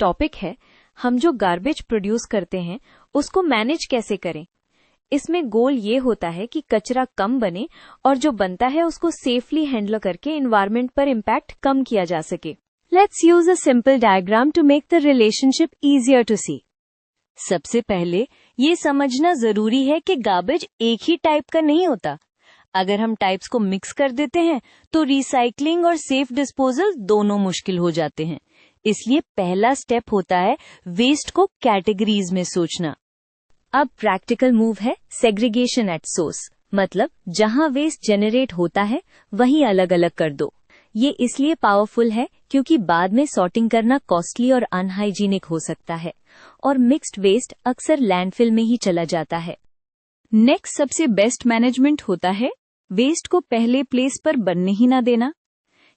Topic है, हम जो गार्बेज प्रोड्यूस करते हैं उसको मैनेज कैसे करें। इसमें गोल ये होता है कि कचरा कम बने और जो बनता है उसको सेफली हैंडल करके एनवायरनमेंट पर इम्पैक्ट कम किया जा सके। Let's use a simple diagram to make the relationship easier to see. सबसे पहले ये समझना जरूरी है कि गार्बेज एक ही टाइप का नहीं होता। अगर हम टाइप्स को मिक्स कर देते हैं तो रिसाइकलिंग और सेफ डिस्पोजल दोनों मुश्किल हो जाते हैं। इसलिए पहला स्टेप होता है वेस्ट को कैटेगरीज में सोचना। अब प्रैक्टिकल मूव है सेग्रीगेशन एट सोर्स, मतलब जहां वेस्ट जनरेट होता है वहीं अलग अलग कर दो। ये इसलिए पावरफुल है क्योंकि बाद में सॉर्टिंग करना कॉस्टली और अनहाइजीनिक हो सकता है और मिक्स्ड वेस्ट अक्सर लैंडफिल में ही चला जाता है। नेक्स्ट सबसे बेस्ट मैनेजमेंट होता है वेस्ट को पहले प्लेस पर बनने ही ना देना।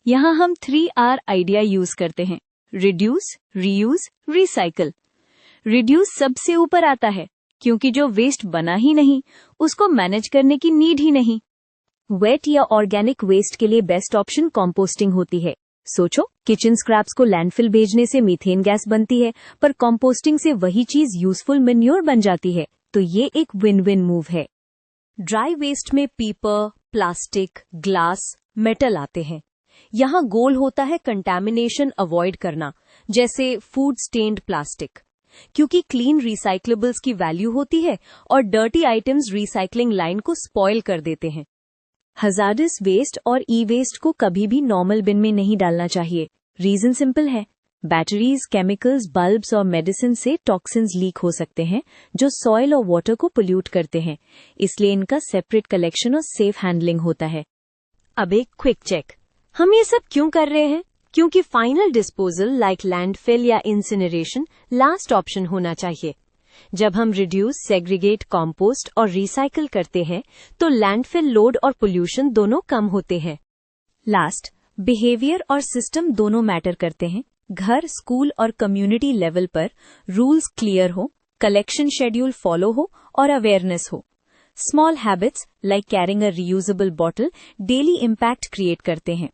यहाँ हम 3R आइडिया यूज करते हैं, रिड्यूस, रीयूज, रिसाइकल। रिड्यूस सबसे ऊपर आता है क्योंकि जो वेस्ट बना ही नहीं उसको मैनेज करने की नीड ही नहीं। वेट या ऑर्गेनिक वेस्ट के लिए बेस्ट ऑप्शन कंपोस्टिंग होती है। सोचो, किचन स्क्रैप्स को लैंडफिल भेजने से मीथेन गैस बनती है, पर कंपोस्टिंग से वही चीज यूजफुल मैन्योर बन जाती है, तो ये एक विन विन मूव है। ड्राई वेस्ट में पेपर, प्लास्टिक, ग्लास, मेटल आते हैं। यहाँ गोल होता है कंटैमिनेशन अवॉइड करना, जैसे फूड स्टेन्ड प्लास्टिक, क्योंकि क्लीन रिसाइक्लेबल्स की वैल्यू होती है और डर्टी आइटम्स रिसाइकलिंग लाइन को स्पॉइल कर देते हैं। हजार्डस वेस्ट और ई वेस्ट को कभी भी नॉर्मल बिन में नहीं डालना चाहिए। रीजन सिंपल है, बैटरीज, केमिकल्स, बल्ब्स और मेडिसिन से टॉक्सिन्स लीक हो सकते हैं जो सॉइल और वाटर को पोल्यूट करते हैं, इसलिए इनका सेपरेट कलेक्शन और सेफ हैंडलिंग होता है। अब एक क्विक चेक, हम ये सब क्यों कर रहे हैं? क्योंकि फाइनल डिस्पोजल लाइक लैंडफिल या इंसिनरेशन लास्ट ऑप्शन होना चाहिए। जब हम रिड्यूस, सेग्रीगेट, कंपोस्ट और रिसाइकल करते हैं तो लैंडफिल लोड और पोल्यूशन दोनों कम होते हैं। लास्ट, बिहेवियर और सिस्टम दोनों मैटर करते हैं। घर, स्कूल और कम्युनिटी लेवल पर रूल्स क्लियर हो, कलेक्शन शेड्यूल फॉलो हो और अवेयरनेस हो। Small habits like carrying a reusable bottle daily impact create करते हैं।